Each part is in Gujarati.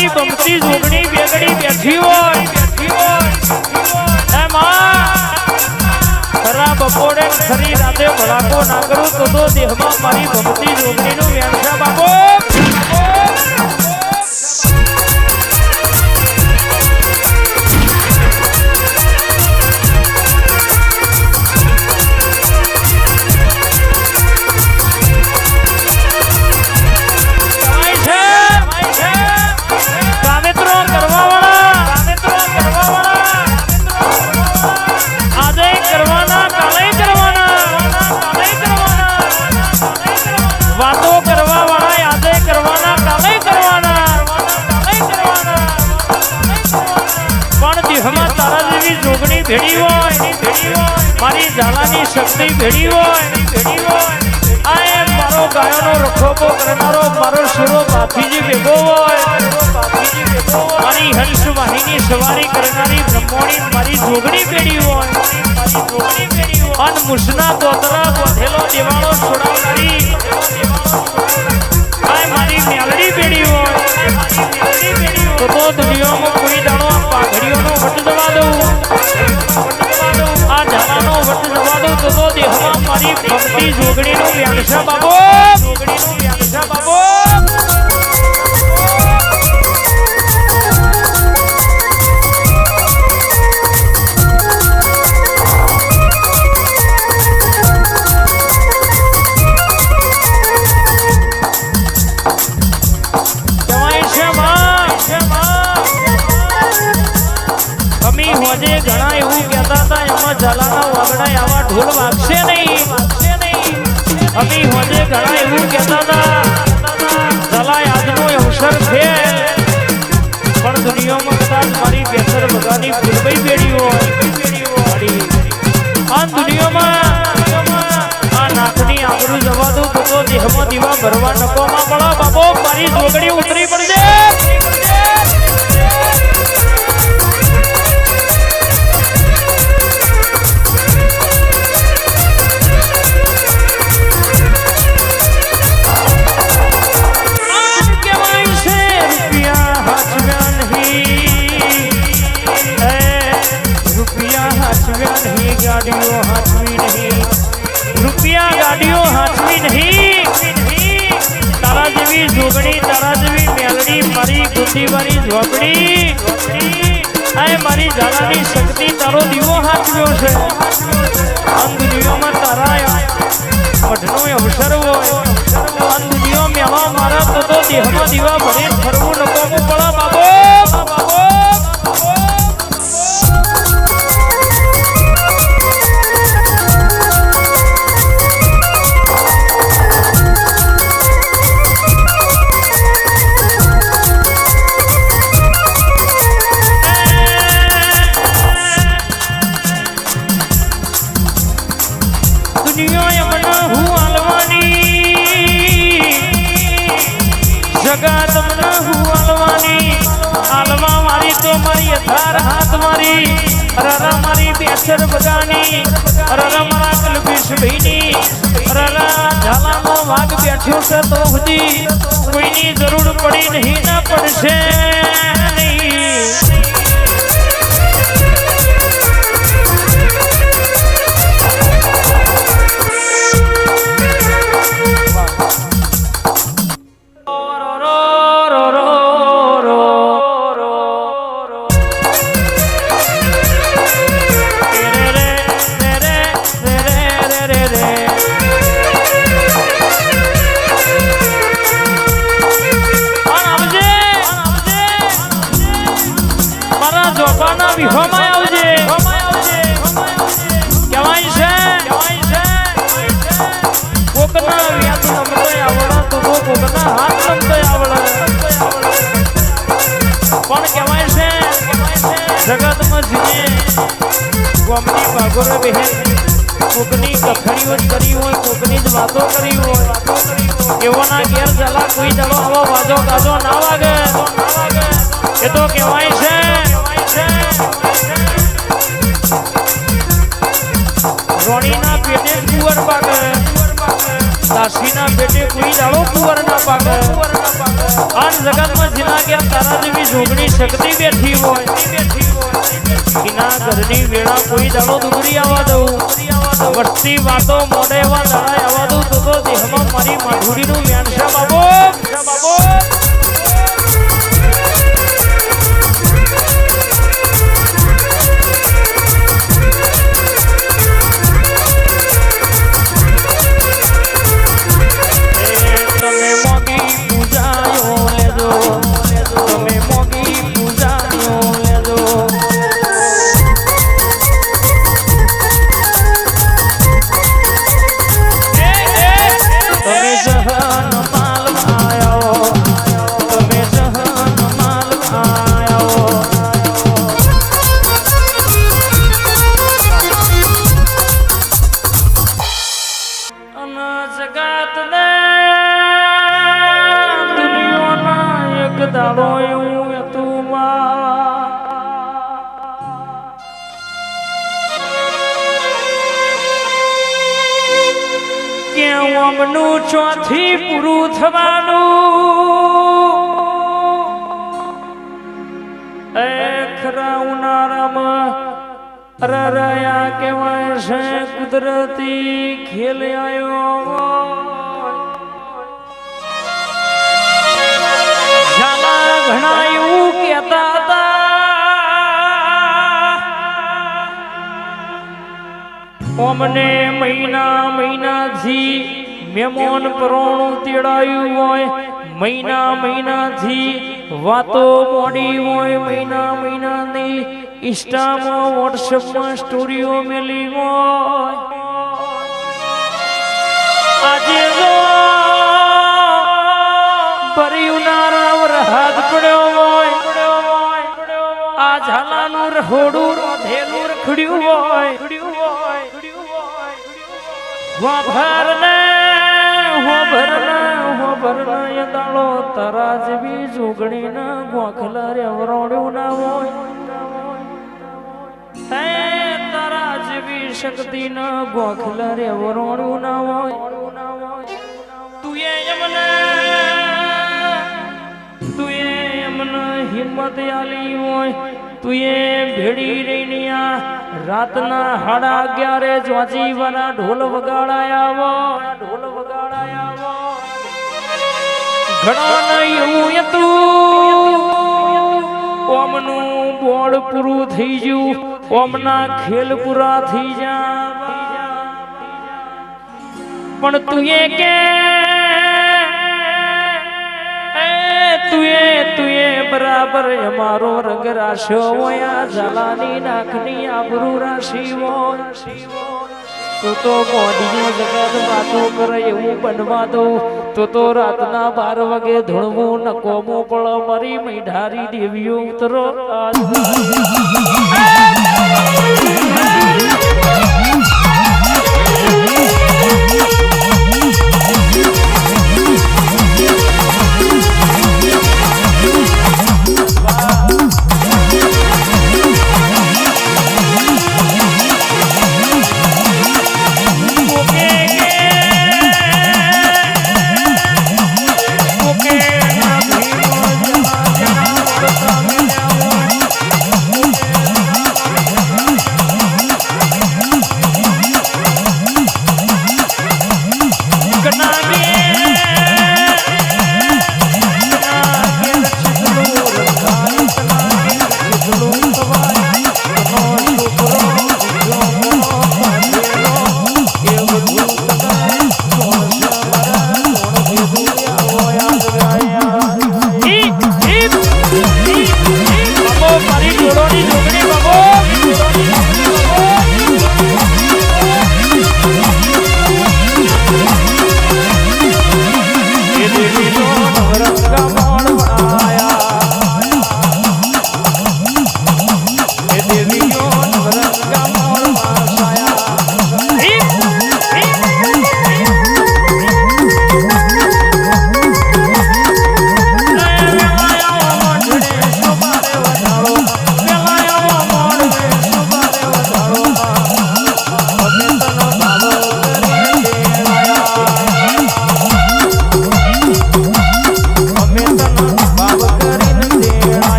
મારી બમતી જોગણી બેગડી બેઠી હોય ખરા બપોરે ખરી રાતે ભડાકો ના કરું તો દેહમાં મારી બમતી જોગણીનું વ્યવસાય બાપો ભેડી હોય મારી ઝાલાની શક્તિ ભેડી હોય આ મારો ગાયોનો રખોપો કરનારો મારો સુરો બાફીજી ભેગો હોય મારી હંસ વાહિની સવારી કરનારી બ્રહ્મોણી મારી જોગણી ભેડી હોય અન મુસના તોતરા બોધેલો દેવાળો છોડાવનારી આ મારી મેલડી ભેડી હોય તો દુનિયામાં કોઈ દાડો આ પાઘડીઓનો વટ જવા દઉં આ ઝાલાનો વટ જવા દઉં તો દેહમાં મારી ભક્તિ જોગણીનું વ્યાંસા બાબો ઘણા એવું કહેતા હતા એમાં ઝાલાના વાગડા આવા ઢોલ વાગશે નહીં અમી હોજે ઘણા એવું કહેતા હતા ઝાલા આજનો અવસર છે પણ દુનિયામાં કદાચ મારી બેસર બગાની ફૂલભાઈ બેડી હોય આ દુનિયામાં આ નાકની આબરૂ જવા દઉં તો દેહમાં દીવા ભરવા નકોમાં પડો બાપો મારી જોગડી ઉતરી પડશે રૂપિયા ગાડીઓ હાથવી નહીં તારા જેવી જોગણી તારા જેવી મેલડી મારી ગુંદીવાળી ઝોપડી આ મારી ઝાલાની શક્તિ તારો દીવો હાથવ્યો છે આમ દુનિયામાં તારા મઠનો અવસર હોય આમ દુનિયા મેળવા મારા તો દેહમાં દીવા ભરે ફરવું નકોમું પડા બાબો જગત મને હું આલવાની આલવા મારી તો મારી અધાર હાથ મારી અરરા મારી બેસર બગાની અરરા મારા કલબીશ ભઈની અરરા ઝાલાનો વાગ બેઠ્યો છે તો હજી કોઈની જરૂર પડી નહીં ના પડશે જગતમાં જીને ગોમની ભાગોરે બહેન કોકની કખણીઓ જ કરી હોય કોકની જ વાતો કરી હોય એવાના ઘેર ઝાલા કોઈ દડો આવો વાજો ગાજો ના વાગે એ તો કહેવાય છે રોણીના પેટે કુંવર પાકે દાસીના પેટે કોઈ દાડો કુંવર ના પાકે આ જગતમાં જીના કે તારા જેવી જોગણી શક્તિ બેઠી હોય કિના ઘરની વેળા કોઈ દાડો દુગડી આવવા દઉં વસ્તી વાતો મોઢે એવા દાડા આવવા દઉં તો દેહમાં મારી માધુરીનું વ્યાન છે બાબો મનું ચોથી પૂરું થવાનું એ ખરા ઉનાળામાં રરયા કહેવાય છે કુદરતી ખેલ આવ્યો ઘણા એવું કહેતા હતા અમને મહિનાથી મેમોન પરોણું તેડાયું હોય મહિનાથી વાતો મોડી હોય મહિનાની ઇન્સ્ટામાં વોટ્સએપમાં સ્ટોરીઓ મેલી હોય આજે જો ભરી ઉનાળા વરસાદ પડ્યો હોય આ ઝાલાનું રહોડું રોધેલું રખડ્યું હોય ભરના દાડો તારા જેવી જોગણી ના ગોખલા રે વરોડ્યું ના હોય તારા જેવી શક્તિ ના ગોખલા રે વરોડ્યું ના હોય તું એમને હિંમત આલી હોય તું એ ભેડી રહીને રાતના 11:30 જોજી વાળા ઢોલ વગાડાયા ઘણા એવું હતું ઓમનું બોળ પૂરું થઈ ગયું ઓમના ખેલ પૂરા થઈ જા પણ તું એ બરાબર અમારો રંગ રાશો હોય ઝાલાની નાખની આબરૂ રાશી હોય તો મોડીનો જગત વાતો કરે એવું બનવા દઉં તો રાતના 12 વાગે ધૂણવું નકોમું પણ મારી મૈઢારી દેવીઓ ઉતરો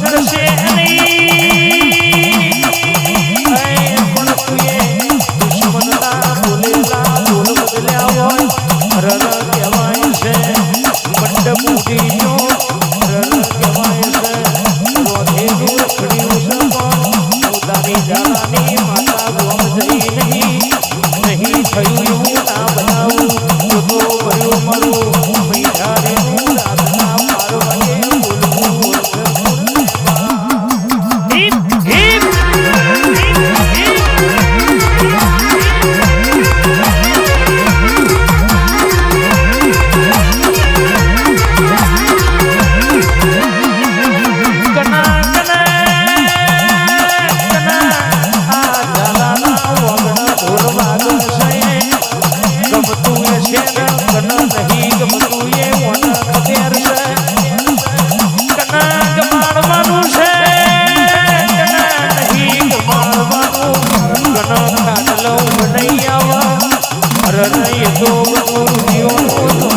શકશે નહીં પણ તુએ દુશ્મનના બોલેલા બોલ બદલ્યા હોય રર કહેવાય છે મંડપ ઉડી જો રર કહેવાય છે રોધેનું રખડ્યું છે પણ પોતાની જાલાની માતા ગોમ જઈ નહીં થયું એવું ના બનાવું તો ભર્યું મારું મૈઠારીનું રાતના પારવાને બોલવું તો